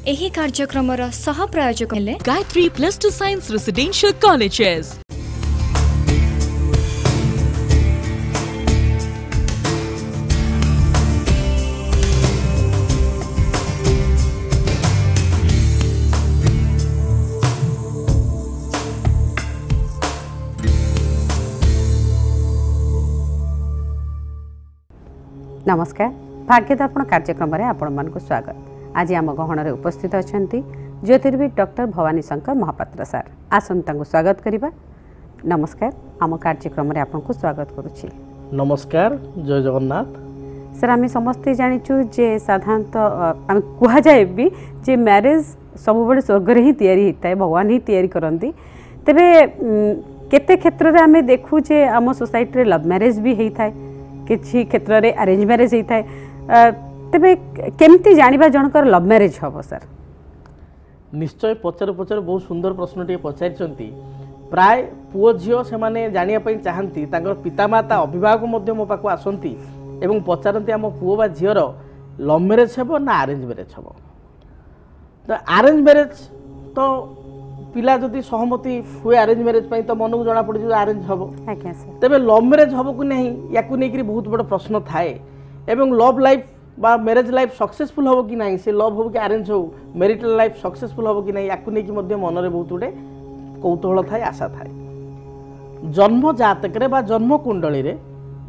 एही कार्यक्रमर सह प्रायोजक हेले गायत्री +2 साइंस रेसिडेंशियल कॉलेजेस। नमस्कार, भाग्यदर्पण कार्यक्रम में आपण मानक स्वागत। आज आम गहन उपस्थित अच्छा ज्योतिर्विद डॉक्टर भवानी शंकर महापात्र सार। आसंता स्वागत करवा। नमस्कार, आम कार्यक्रम में आपको स्वागत करुच्ची। नमस्कार, जय जगन्नाथ। सर, आम समस्ते जाचु जे साधारणतः कह जाए भी जे मैरिज सब बड़े स्वर्ग ही तैयारी होता है, भगवान ही तैयारी करती। तेबे केते क्षेत्र में आम देखु जे आम सोसाइटी लव मैरिज भी होता है, किसी क्षेत्र में अरेंज मैरिज होता है। तेबे केमती जानिबा जनकर लव मैरिज हम सर? निश्चय पचार पचार बहुत सुंदर प्रश्न टे पचारि। प्राय पुओ झील से माने जानिया पई चाहंती, तांकर पितामाता अभिभावक मध्य मो पाखु आसंती एवं पचारती आम पुओ बा झीर लव मैरिज हेबो ना अरेंज मैरिज हेबो। तो अरेंज मैरिज तो पिला जदि सहमति हुए अरेंज मैरिज पई तो मन को जना पड़ अरेंज हेबो। तेबे लव मैरिज हेबो कि नहीं या बहुत बड़ प्रश्न थाए। एवं लव लाइफ बा मैरिज लाइफ सक्सेसफुल हम कि नहीं, से लव हो कि अरेंज हो, मैरिटल लाइफ सक्सेसफुल हम कि नहीं, या मन में बहुत गुटे कौतूहल थाए, आशा थाए। जन्म जातक बा जन्म कुंडली रे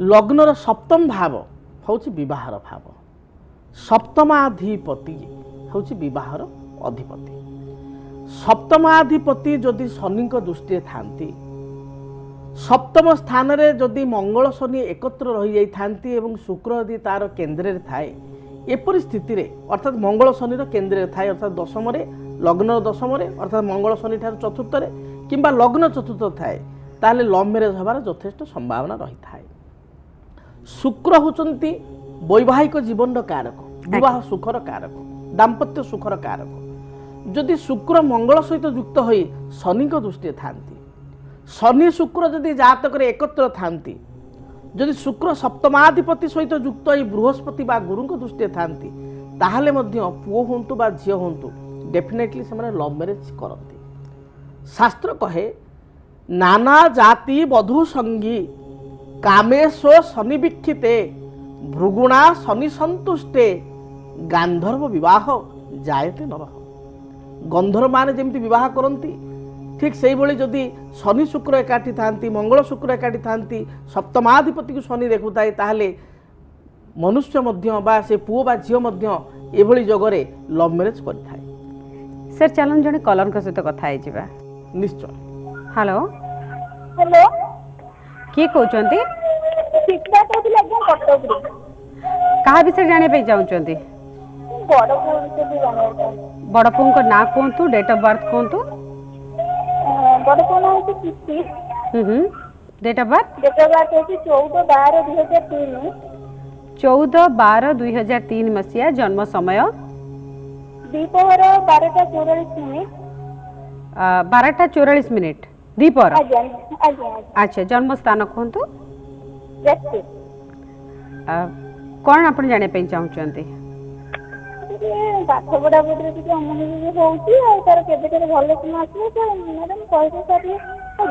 लग्नर सप्तम भाव हूँ विवाहर भाव। सप्तमाधिपति हूँ विवाहर अधिपति। सप्तमाधिपति जदि शनि दृष्टि थांती, सप्तम स्थान रे जदि मंगल शनि एकत्र रही जाई थांती एवं शुक्र यदि तार केन्द्र रे थाए, एपरि स्थिति रे अर्थात मंगल शनि रो केन्द्र रे थाए, अर्थात दशम रे लग्न दशम रे अर्थात मंगल शनि ठार चतुर्थ रे किंबा लग्न चतुर्थ थाए, ताले लव मैरिज हबार यथेष्ट संभावना रही थाए। शुक्र होचंती वैवाहिक जीवन रो कारक, विवाह सुखर कारक, दाम्पत्य सुखर कारक। जदि शुक्र मंगल सहित युक्त होई शनि को दृष्टि थांती, शनि शुक्र जदि जातक एकत्र थांती, जदि शुक्र सप्तमाधिपति सहित युक्त बृहस्पति बा गुरु दृष्टि थांती, ताहले मध्य पुओ होंतु बा झियो होंतु डेफिनेटली से लव मैरिज करती। शास्त्र कहे नाना जाति वधु संगी कामेशो शनि वीक्षिते भृगुणा शनि संतुष्टे गांधर्व विवाह जायते नरह। गंधर्व माने जेमती विवाह करती, ठीक से ही जदि शनि शुक्र एकाठी थांती, मंगल शुक्र एकाठी थांती, सप्तमाधिपति को शनि देखुए, ताहले मनुष्य मध्य बा से पुओ बा झियो मध्य एभली जगरे लव मैरिज करथाय। सर, चलन जने कलर को सहित कथा है जिबा। निश्चय। हेलो हेलो, किए कहउचंती? शिक्षा कहती एकदम कटक रे। कहा विषय जाने पे चाहउचंती? बड़ पुओ से भी जाने चाहते। बड़ पुओ को ना कोंतु, डेट ऑफ बर्थ कोंतु? बड़ पुओ ना है किसी। Date of birth? Date of birth है 14/12/2003। 14/12/2003 मसिया। जन्म समय दीपहर 12:44। 12:44 दीपहर। आज्ञा आज्ञा। अच्छा, जन्म स्थान कहतु? जैसे कौन आपण जाने पे चाहउचंती? पाठ पढ़ा पढ़ी टी अमन होती तार केबे केबे भल समय आसले तो मैडम कहते सर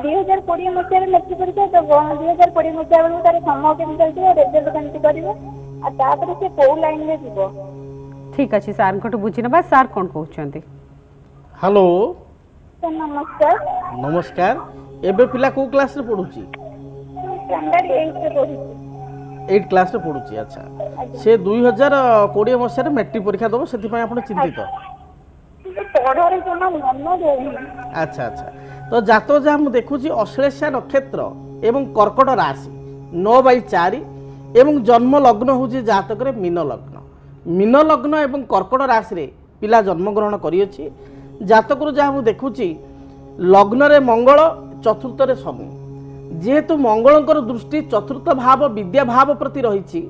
2020 मसीह मेट्रिक परीक्षा तो 2020 मसीह बेलू तार समय केमी चलती, रिजल्ट केमती कर से कौ लाइन में जीव। ठीक अच्छे, सार को बुझी ना। सार कौन कहते? हेलो सर, नमस्कार। नमस्कार। एबे पिला को क्लास रे पढुची? स्टैंडर्ड 8 रे पढुची। 8 क्लास रे पढुची। अच्छा, से 2020 मसीह मेट्रिक परीक्षा दबो, सेति पय आपण चिंतित? पढ़ा रे जमा मन देउनी। अच्छा अच्छा। तो जातो जा हम देखुची अश्लेषा नक्षत्र एवं कर्कट राशि 9/4 एवं जन्म लग्न होची जातक रे मीन लग्न। मीन लग्न एवं कर्कट राशि रे पिला जन्म ग्रहण करियछि। जातक रो जा हम देखुची लग्न रे मंगल, चतुर्थ रे शनि। जेहेतु मंगलंकर दृष्टि चतुर्थ भाव विद्या भाव प्रति रही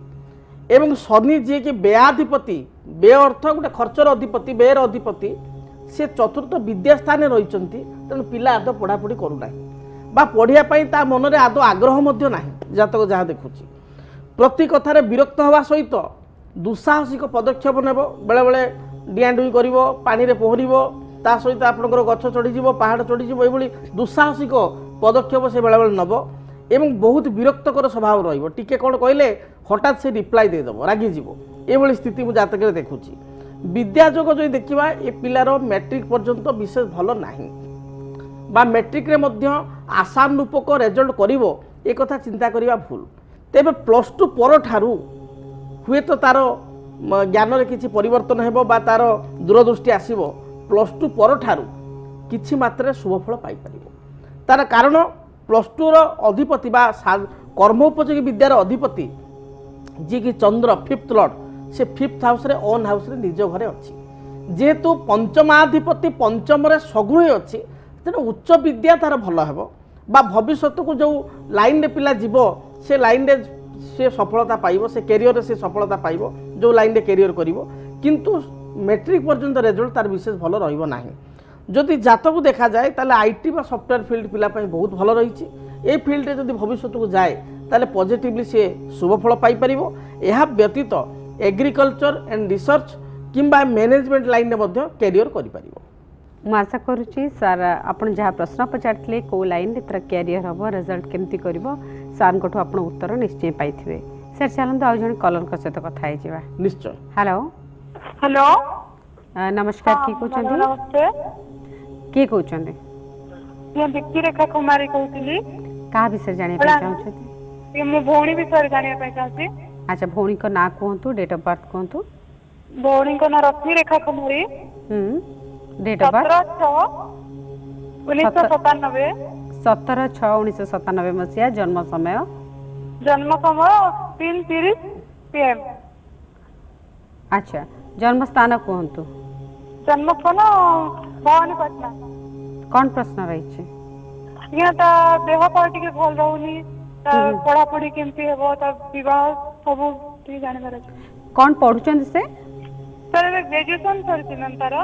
एवं शनि जी कि व्ययाधिपति, व्यय अर्थ गोटे खर्चर अधिपति, व्ययर अधिपति, से चतुर्थ विद्या स्थान रही। तेणु पिला आद पढ़ापढ़ी करूना बा पढ़ाई ता मन में आद आग्रह ना। जातक जहाँ देखुची प्रति कथार विरक्त हवा सहित दुस्साहसिक पदक्षेप नेब, बेले बेले ଡିଆଁଡୁଇଁ କରିବ, ପାଣିରେ ପହଁରିବ, ତା ସହିତ ଆପଣଙ୍କର ଗଛ ଚଢ଼ିଯିବ, ପାହାଡ଼ ଚଢ଼ିଯିବ, ଏଭଳି ଦୁଃସାହସିକ ପଦକ୍ଷେପ ସେ ବେଳେବେଳେ ନେବ ଏବଂ ବହୁତ ବିରକ୍ତକର ସ୍ୱଭାବ ରହିବ। ଟିକେ କ'ଣ କହିଲେ ହଠାତ୍ ସେ ରିପ୍ଲାଏ ଦେଇଦେବ, ରାଗିଯିବ, ଏଭଳି ସ୍ଥିତି ମୁଁ ଜାତକରେ ଦେଖୁଛି। ବିଦ୍ୟାଯୋଗ ଯଦି ଦେଖିବା ଏ ପିଲାର ମ୍ୟାଟ୍ରିକ୍ ପର୍ଯ୍ୟନ୍ତ ବିଶେଷ ଭଲ ନାହିଁ বা ମ୍ୟାଟ୍ରିକ୍ରେ ମଧ୍ୟ ଆଶାନୁରୂପକ ରେଜଲ୍ଟ କରିବ ଏ କଥା ଚିନ୍ତା କରିବା ଭୁଲ। ତେବେ +2 ପରଠାରୁ ହୁଏତ ତାର ଜ୍ଞାନରେ କିଛି ପରିବର୍ତ୍ତନ ହେବ ବା ତାର ଦୂରଦୃଷ୍ଟି ଆସିବ। +2 ପରଠାରୁ କିଛି ମାତ୍ରାରେ ଶୁଭଫଳ ପାଇପାରିବ। ତାର କାରଣ +2ର ଅଧିପତି ବା କର୍ମ ଉପଯୋଗୀ ବିଦ୍ୟାର ଅଧିପତି ଯିଏକି ଚନ୍ଦ୍ର 5th ଲର୍ଡ, ସେ 5th ହାଉସ୍ରେ ଓନ୍ ହାଉସ୍ରେ ନିଜ ଘରେ ଅଛି। ଯେହେତୁ ପଞ୍ଚମାଧିପତି ପଞ୍ଚମରେ ସଗୃହୀ ଅଛି, ତେଣୁ ଉଚ୍ଚ ବିଦ୍ୟା ତାର ଭଲ ହେବ বা ଭବିଷ୍ୟତକୁ ଯେଉଁ ଲାଇନ୍ରେ ପିଲା ଯିବ ସେ ଲାଇନ୍ରେ ସେ ସଫଳତା ପାଇବ, ସେ କ୍ୟାରିୟରରେ ସେ ସଫଳତା ପାଇବ ଯେଉଁ ଲାଇନ୍ରେ କ୍ୟାରିୟର କରିବ। କିନ୍ତୁ ମ୍ୟାଟ୍ରିକ୍ ପର୍ଯ୍ୟନ୍ତ ରେଜଲ୍ଟ ତାର ବିଶେଷ ଭଲ ରହିବ ନାହିଁ। ଯଦି ଜାତକ ଦେଖାଯାଏ ତାହେଲେ ଆଇଟି ବା ସଫ୍ଟୱେୟାର ଫିଲ୍ଡ ପିଲା ପାଇଁ ବହୁତ ଭଲ ରହିଛି। এই ফিল্ডে যদি ভবিষ্যতକୁ ଯାଏ তাহলে পজিটিভলি সে শুভফল পাইপারিব। ଏହା ବ୍ୟତୀତ এগ্রিকলচর এন্ড রিসর্চ কিংবা ম্যানেজমেন্ট লাইনে ମଧ୍ୟ ক্যারিয়র କରିପାରିବ। ମୁଁ ଆଶା କରୁଛି ସାର୍ ଆପଣ ଯାହା ପ୍ରଶ୍ନ ପଚାରିଥିଲେ କେଉଁ ଲାଇନ୍ରେ ତାର କ୍ୟାରିୟର ହେବ, ରେଜଲ୍ଟ କେମିତି କରିବ, ସାର୍ଙ୍କଠୁ ଆପଣ ଉତ୍ତର ନିଶ୍ଚୟ ପାଇଥିବେ। ସାର୍ ଚାଲନ୍ତୁ ଆଉ ଜଣେ କଲରଙ୍କ ସହିତ କଥା ହେଇଯିବା। ନିଶ୍ଚୟ। ହ୍ୟାଲୋ ହ୍ୟାଲୋ, ନମସ୍କାର, କିଏ କହୁଛନ୍ତି? ନମସ୍ତେ, କିଏ କହୁଛନ୍ତି? ମୁଁ ଦୀପ୍ତି ରେଖା କୁମାରୀ କହୁଥିଲି। କାହା ବିଷୟରେ ଜାଣିବା ପାଇଁ ଚାହୁଁଛନ୍ତି? ମୁଁ ଭଉଣୀ ବିଷୟରେ ଜାଣିବା ପାଇଁ ଚାହୁଁଛି। ଆଚ୍ଛା, ଭଉଣୀଙ୍କ ନାଁ କୁହନ୍ତୁ, ଡେଟ୍ ଅଫ୍ ବାର୍ଥ କୁହନ୍ତୁ। ଭଉଣୀଙ୍କ ନାଁ ରଶ୍ମି ରେଖା କୁମାରୀ, ଡେଟ୍ ଅଫ୍ ବାର୍ଥ 17/6/1997, 17/6/1997 ମସିହା, ଜନ୍ମ ସମୟ ଜନ୍ମ ସମୟ 3:30 PM। ଆଚ୍ଛା, ଜନ୍ମ ସ୍ଥାନ କୁହନ୍ତୁ। ଜନ୍ମ ସ୍ଥାନ ଭବାନୀପାଟଣା। କ'ଣ ପ୍ରଶ୍ନ ରହିଛି? ଆଜ୍ଞା, ତା ଦେହ ପା ଟିକେ ଭଲ ରହୁନି, ତା ପଢାପଢି କେମିତି ହେବ, ତା ବିବାହ ସବୁ ଟିକେ ଜାଣିବାର ଅଛି। କ'ଣ ପଢୁଛନ୍ତି ସେ? ତାର ଏବେ ଗ୍ରାଜୁଏସନ ସରିଛି ମ୍ୟାମ୍ ତାର।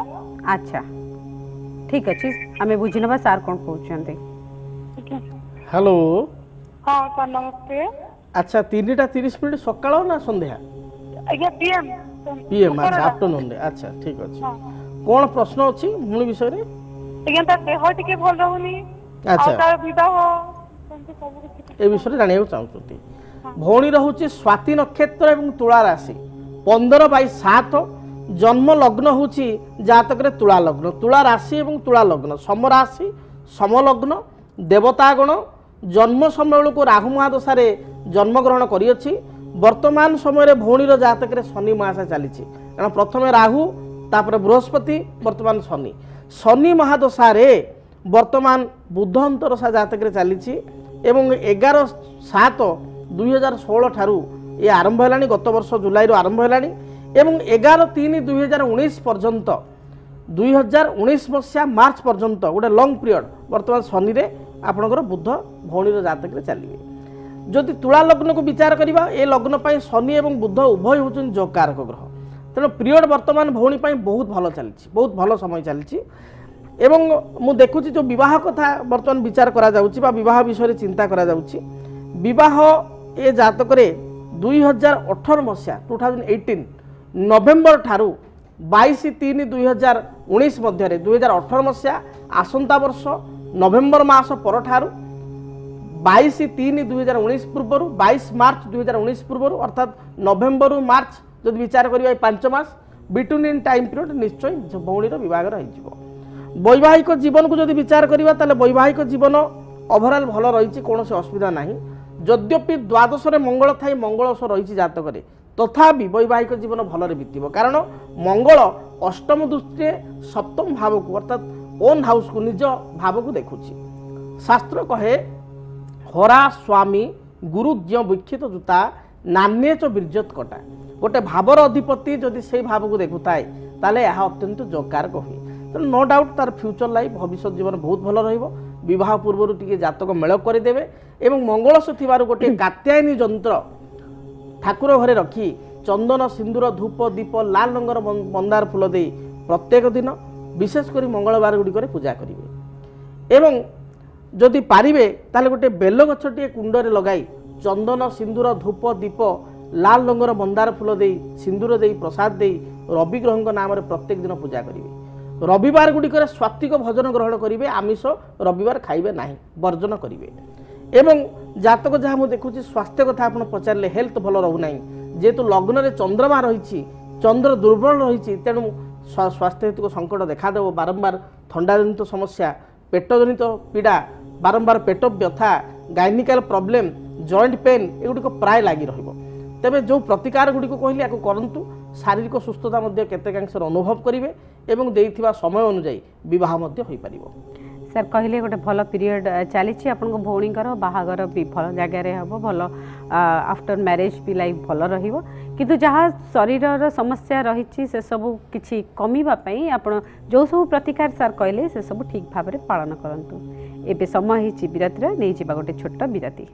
ଆଚ୍ଛା, ଠିକ୍ ଅଛି, ଆମେ ବୁଝିନେବା ସାର୍ କ'ଣ କହୁଛନ୍ତି। ହ୍ୟାଲୋ, ହଁ ସାର୍ ନମସ୍ତେ। ଆଚ୍ଛା, 3:30 ସକାଳ ନା ସନ୍ଧ୍ୟା? ଆଜ୍ଞା PM। PM, ଆଚ୍ଛା, ଆଫ୍ଟରନୁନରେ। ଆଚ୍ଛା, ଠିକ୍ ଅଛି। କ'ଣ ପ୍ରଶ୍ନ ଅଛି ଭଉଣୀ ବିଷୟରେ? ଆଜ୍ଞା, ତା ଦେହ ଟିକେ ଭଲ ରହୁନି, ଆଚ୍ଛା, ଆଉ ତାର ବିବାହ ସେମିତି ସବୁ କିଛି। ଏ ବିଷୟରେ ଜାଣିବାକୁ ଚାହୁଁଛନ୍ତି। ଭଉଣୀର ହେଉଛି ସ୍ୱାତି ନକ୍ଷତ୍ର ଏବଂ ତୁଳା ରାଶି, 15/7। ଜନ୍ମ ଲଗ୍ନ ହେଉଛି ଜାତକରେ ତୁଳା ଲଗ୍ନ, ତୁଳା ରାଶି ଏବଂ ତୁଳା ଲଗ୍ନ, ସମରାଶି ସମଲଗ୍ନ, ଦେବତାଗଣ। ଜନ୍ମ ସମୟ ବେଳକୁ ରାହୁ ମହାଦଶାରେ ଜନ୍ମଗ୍ରହଣ କରିଅଛି। ବର୍ତ୍ତମାନ ସମୟରେ ଭଉଣୀର ଜାତକରେ ଶନି ମହାଦଶା ଚାଲିଛି, କାରଣ ପ୍ରଥମେ ରାହୁ, ତାପରେ ବୃହସ୍ପତି, ବର୍ତ୍ତମାନ ଶନି। ଶନି ମହାଦଶାରେ ବର୍ତ୍ତମାନ ବୁଧ ଅନ୍ତରଦଶା ଜାତକରେ ଚାଲିଛି ଏବଂ 11/7/2016 ଠାରୁ ଏ ଆରମ୍ଭ ହେଲାଣି, ଗତ ବର୍ଷ ଜୁଲାଇରୁ ଆରମ୍ଭ ହେଲାଣି ଏବଂ 11/3/2019 ପର୍ଯ୍ୟନ୍ତ, 2019 ମସିହା ମାର୍ଚ୍ଚ ପର୍ଯ୍ୟନ୍ତ ଗୋଟେ ଲଙ୍ଗ ପିରିୟଡ଼ ବର୍ତ୍ତମାନ ଶନିରେ ଆପଣଙ୍କର ବୁଧ ଭଉଣୀର ଜାତକରେ ଚାଲିବେ। ଯଦି ତୁଳା ଲଗ୍ନକୁ ବିଚାର କରିବା, ଏ ଲଗ୍ନ ପାଇଁ ଶନି ଏବଂ ବୁଧ ଉଭୟ ହେଉଛନ୍ତି ଯୋଗକାରକ ଗ୍ରହ। ତେଣୁ ପିରିୟଡ଼ ବର୍ତ୍ତମାନ ଭଉଣୀ ପାଇଁ ବହୁତ ଭଲ ଚାଲିଛି, ବହୁତ ଭଲ ସମୟ ଚାଲିଛି। ଏବଂ ମୁଁ ଦେଖୁଛି ଯେଉଁ ବିବାହ କଥା ବର୍ତ୍ତମାନ ବିଚାର କରାଯାଉଛି ବା ବିବାହ ବିଷୟରେ ଚିନ୍ତା କରାଯାଉଛି, ବିବାହ ଏ ଜାତକରେ 2018 ମସିହା 2018 ନଭେମ୍ବର ଠାରୁ 22/3/2019 ମଧ୍ୟରେ, 2018 ମସିହା ଆସନ୍ତା ବର୍ଷ ନଭେମ୍ବର ମାସ ପରଠାରୁ 22/3/2019 ପୂର୍ବରୁ 22 ମାର୍ଚ୍ଚ 2019 ପୂର୍ବରୁ, ଅର୍ଥାତ୍ ନଭେମ୍ବରରୁ ମାର୍ଚ୍ଚ ଯଦି ବିଚାର କରିବା ଏ 5 ମାସ ବିଟୁଇନ୍ ଇନ୍ ଟାଇମ୍ ପିରିୟଡ଼ ନିଶ୍ଚୟ ଭଉଣୀର ବିବାହର ହେଇଯିବ। ବୈବାହିକ ଜୀବନକୁ ଯଦି ବିଚାର କରିବା ତାହେଲେ ବୈବାହିକ ଜୀବନ ଓଭରାଲ୍ ଭଲ ରହିଛି, କୌଣସି ଅସୁବିଧା ନାହିଁ। ଯଦ୍ୟପି ଦ୍ୱାଦଶରେ ମଙ୍ଗଳ ଥାଇ ମଙ୍ଗଳ ଦୋଷ ରହିଛି ଜାତକରେ, ତଥାପି ବୈବାହିକ ଜୀବନ ଭଲରେ ବିତିବ, କାରଣ ମଙ୍ଗଳ ଅଷ୍ଟମ ଦୃଷ୍ଟିରେ ସପ୍ତମ ଭାବକୁ ଅର୍ଥାତ୍ ଓନ୍ ହାଉସ୍କୁ, ନିଜ ଭାବକୁ ଦେଖୁଛି। ଶାସ୍ତ୍ର କହେ ହରା ସ୍ୱାମୀ ଗୁରୁଜ୍ଞ ବୀକ୍ଷିତ ଜୁତା ନାନ୍ୟେଚ ବୀର୍ଯ୍ୟତ କଟା। ଗୋଟେ ଭାବର ଅଧିପତି ଯଦି ସେଇ ଭାବକୁ ଦେଖୁଥାଏ ତାହେଲେ ଏହା ଅତ୍ୟନ୍ତ ଯୋଗକାରକ ହୁଏ। ତେଣୁ नो डाउट तार फ्यूचर लाइफ भविष्य जीवन बहुत भल रहा पूर्व टी जातक मेल करदे और मंगलस थी गोटे कात्यायनी जंत्र ठाकुर घरे रखी चंदन सिंदूर धूप दीप लाल रंगर मंदार फूल दे प्रत्येक दिन विशेषकर मंगलवार गुड़िक पूजा करेंगे एवं जदि पारिबे ताले गोटे बेल गछटे कुंडरे लगाई चंदन सिंदूर धूप दीप लाल रंगर मंदार फूल दे सिंदूर दे प्रसाद दे रवि ग्रह नाम प्रत्येक दिन पूजा करेंगे रविवार गुड़िक स्वात्विक भोजन ग्रहण करेंगे आमिष रविवार खाइबे ना वर्जन करेंगे एवं जातक जहाँ मुझे देखुँ स्वास्थ्य कथा आप पचारे हेल्थ भल रोना जेहेतु लग्न में चंद्रमा रही चंद्र दुर्बल रही तेणु स्वास्थ्य हेतु संकट देखादेव बारंबार थंडा जनित समस्या पेट जनित पीड़ा बारंबार पेट व्यथा गाइनिकाल प्रॉब्लम जॉइंट पेन एगुड़िक प्राय लगी तेबे जो प्रतिकार गुड़िक कहली या करंतु शारीरिक सुस्थता केतेकांश अनुभव करेंगे एवं देइथिबा समय अनुसार विवाह हो पारिबो। सर कहले गोटे भल पीरियड चली आपन भौणीकर बाहागर भी भल जगार हम भल आफ्टर मैरिज भी लाइफ भल रहिबो किंतु जहाँ शरीर समस्या रही से सब किछि कमीबाई आपण जो सब प्रतिकार सर कहले से सब ठीक भाव में पालन करंतु। एबे समय हिची विरातिर नहीं जिबा गोटे छोट विराती।